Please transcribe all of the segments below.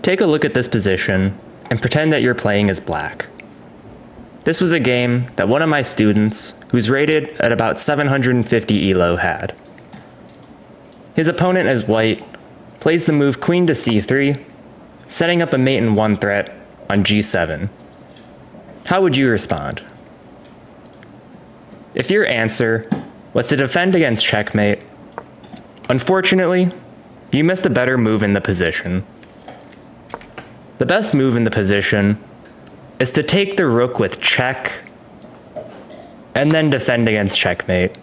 Take a look at this position and pretend that you're playing as black. This was a game that one of my students, who's rated at about 750 elo, had. His opponent as white plays the move queen to c3, setting up a mate in 1 threat on g7. How would you respond? If your answer was to defend against checkmate, unfortunately, you missed a better move in the position. The best move in the position is to take the rook with check and then defend against checkmate,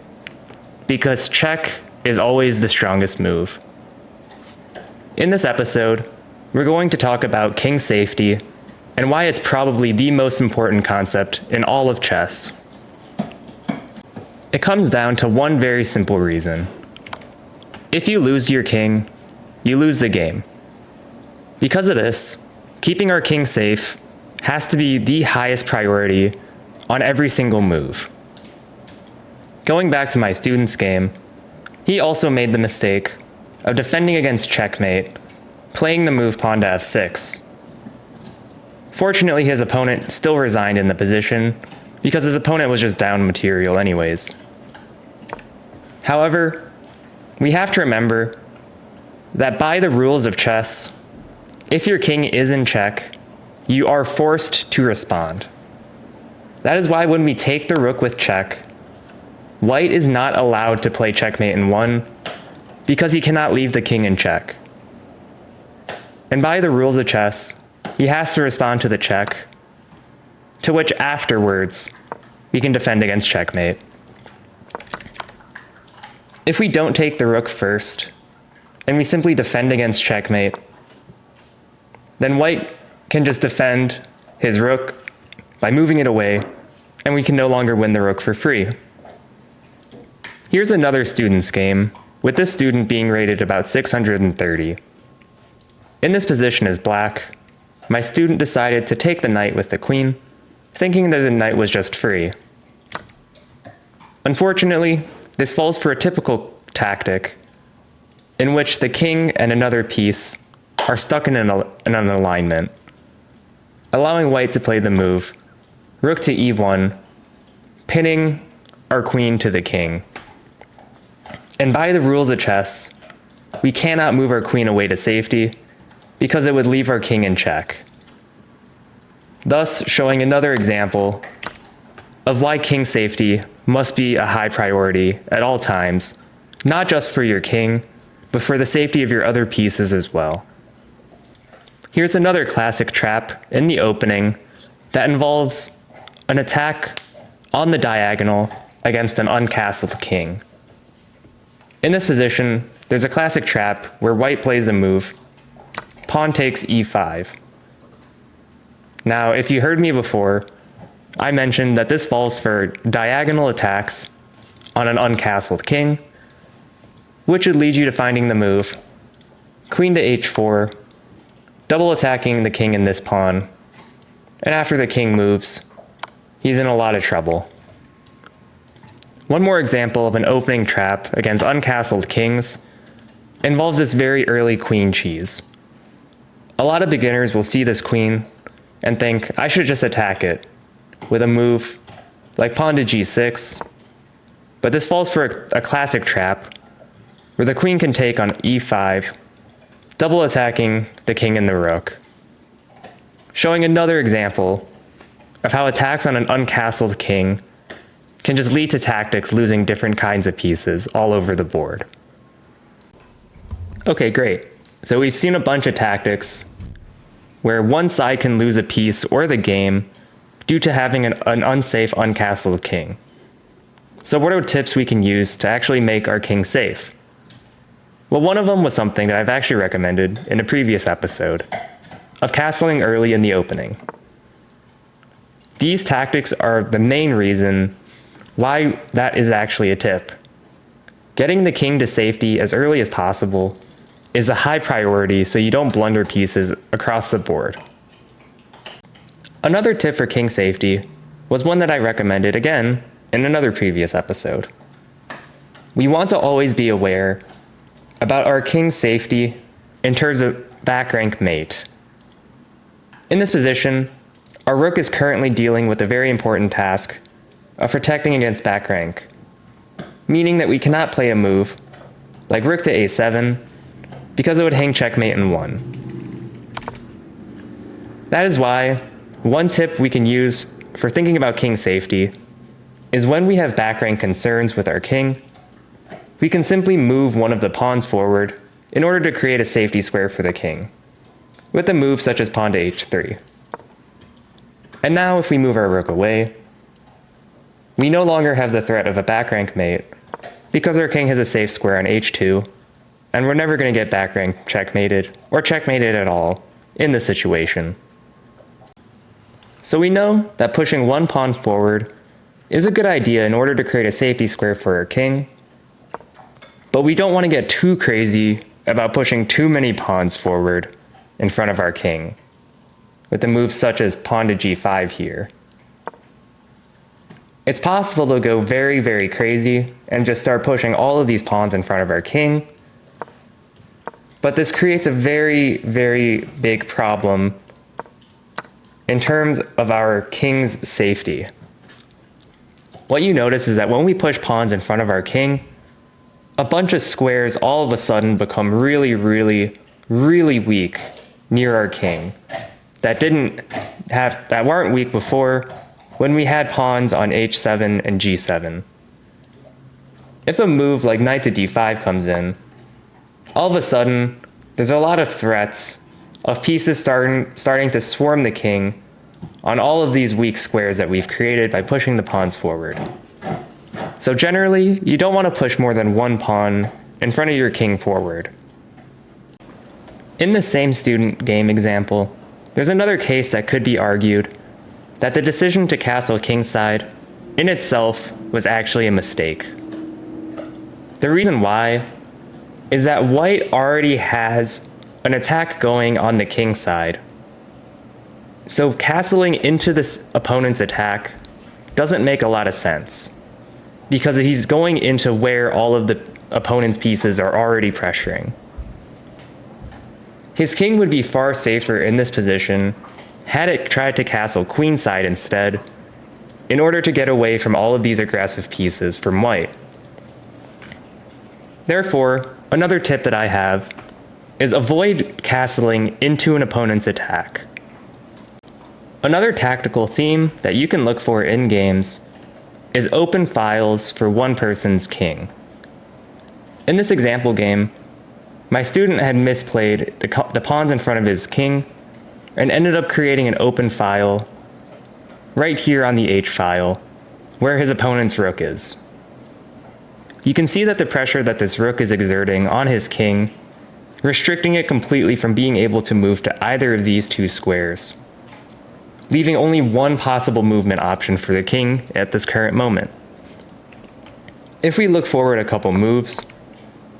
because check is always the strongest move. In this episode, we're going to talk about king safety and why it's probably the most important concept in all of chess. It comes down to one very simple reason. If you lose your king, you lose the game. Because of this, keeping our king safe has to be the highest priority on every single move. Going back to my student's game, he also made the mistake of defending against checkmate, playing the move pawn to f6. Fortunately, his opponent still resigned in the position because his opponent was just down material anyways. However, we have to remember that by the rules of chess, if your king is in check, you are forced to respond. That is why when we take the rook with check, white is not allowed to play checkmate in 1 because he cannot leave the king in check. And by the rules of chess, he has to respond to the check, to which afterwards we can defend against checkmate. If we don't take the rook first, and we simply defend against checkmate, then white can just defend his rook by moving it away, and we can no longer win the rook for free. Here's another student's game, with this student being rated about 630. In this position as black, my student decided to take the knight with the queen, thinking that the knight was just free. Unfortunately, this falls for a typical tactic in which the king and another piece are stuck in an alignment, allowing white to play the move rook to e1, pinning our queen to the king. And by the rules of chess, we cannot move our queen away to safety because it would leave our king in check. Thus, showing another example of why king safety must be a high priority at all times, not just for your king, but for the safety of your other pieces as well. Here's another classic trap in the opening that involves an attack on the diagonal against an uncastled king. In this position, there's a classic trap where white plays a move, pawn takes e5. Now, if you heard me before, I mentioned that this falls for diagonal attacks on an uncastled king, which would lead you to finding the move queen to h4, double attacking the king in this pawn, and after the king moves, he's in a lot of trouble. One more example of an opening trap against uncastled kings involves this very early queen cheese. A lot of beginners will see this queen and think, I should just attack it with a move like pawn to g6, but this falls for a classic trap where the queen can take on e5, double attacking the king and the rook, showing another example of how attacks on an uncastled king can just lead to tactics losing different kinds of pieces all over the board. Okay, great. So we've seen a bunch of tactics where one side can lose a piece or the game due to having an unsafe uncastled king. So what are tips we can use to actually make our king safe? Well, one of them was something that I've actually recommended in a previous episode, of castling early in the opening. These tactics are the main reason why that is actually a tip. Getting the king to safety as early as possible is a high priority so you don't blunder pieces across the board. Another tip for king safety was one that I recommended again in another previous episode. We want to always be aware about our king's safety in terms of back rank mate. In this position, our rook is currently dealing with a very important task of protecting against back rank, meaning that we cannot play a move like rook to a7 because it would hang checkmate in 1. That is why one tip we can use for thinking about king safety is when we have back rank concerns with our king, we can simply move one of the pawns forward in order to create a safety square for the king, with a move such as pawn to h3. And now if we move our rook away, we no longer have the threat of a back rank mate because our king has a safe square on h2, and we're never going to get back rank checkmated or checkmated at all in this situation. So we know that pushing one pawn forward is a good idea in order to create a safety square for our king, but we don't want to get too crazy about pushing too many pawns forward in front of our king, with the moves such as pawn to g5 here. It's possible to go very, very crazy and just start pushing all of these pawns in front of our king, but this creates a very, very big problem in terms of our king's safety. What you notice is that when we push pawns in front of our king, a bunch of squares all of a sudden become really, really, really weak near our king that weren't weak before when we had pawns on h7 and g7. If a move like knight to d5 comes in, all of a sudden there's a lot of threats of pieces starting to swarm the king on all of these weak squares that we've created by pushing the pawns forward. So generally, you don't want to push more than one pawn in front of your king forward. In the same student game example, there's another case that could be argued that the decision to castle kingside in itself was actually a mistake. The reason why is that white already has an attack going on the king side. So castling into this opponent's attack doesn't make a lot of sense, because he's going into where all of the opponent's pieces are already pressuring. His king would be far safer in this position had it tried to castle queenside instead, in order to get away from all of these aggressive pieces from white. Therefore, another tip that I have is avoid castling into an opponent's attack. Another tactical theme that you can look for in games is open files for one person's king. In this example game, my student had misplayed the pawns in front of his king and ended up creating an open file right here on the h file where his opponent's rook is. You can see that the pressure that this rook is exerting on his king, restricting it completely from being able to move to either of these two squares, leaving only one possible movement option for the king at this current moment. If we look forward a couple moves,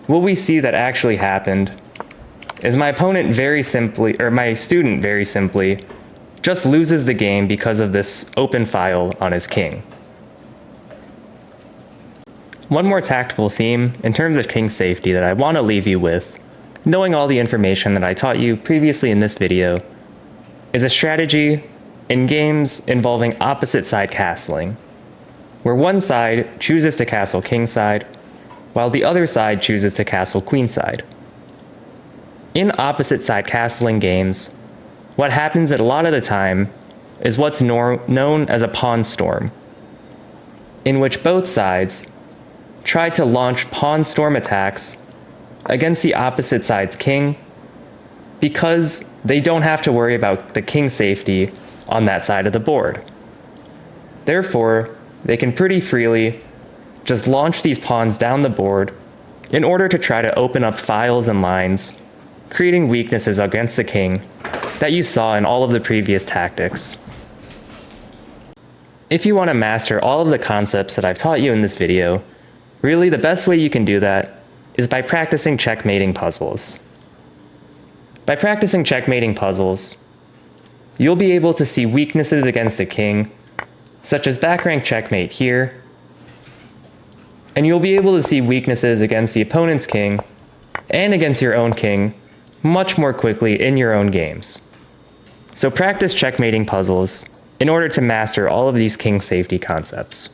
what we see that actually happened is my student very simply just loses the game because of this open file on his king. One more tactical theme in terms of king safety that I want to leave you with, knowing all the information that I taught you previously in this video, is a strategy in games involving opposite side castling, where one side chooses to castle kingside, while the other side chooses to castle queenside. In opposite side castling games, what happens a lot of the time is what's known as a pawn storm, in which both sides try to launch pawn storm attacks against the opposite side's king because they don't have to worry about the king safety on that side of the board. Therefore, they can pretty freely just launch these pawns down the board in order to try to open up files and lines, creating weaknesses against the king that you saw in all of the previous tactics. If you want to master all of the concepts that I've taught you in this video, really the best way you can do that is by practicing checkmating puzzles. By practicing checkmating puzzles, you'll be able to see weaknesses against the king, such as back rank checkmate here, and you'll be able to see weaknesses against the opponent's king and against your own king much more quickly in your own games. So practice checkmating puzzles in order to master all of these king safety concepts.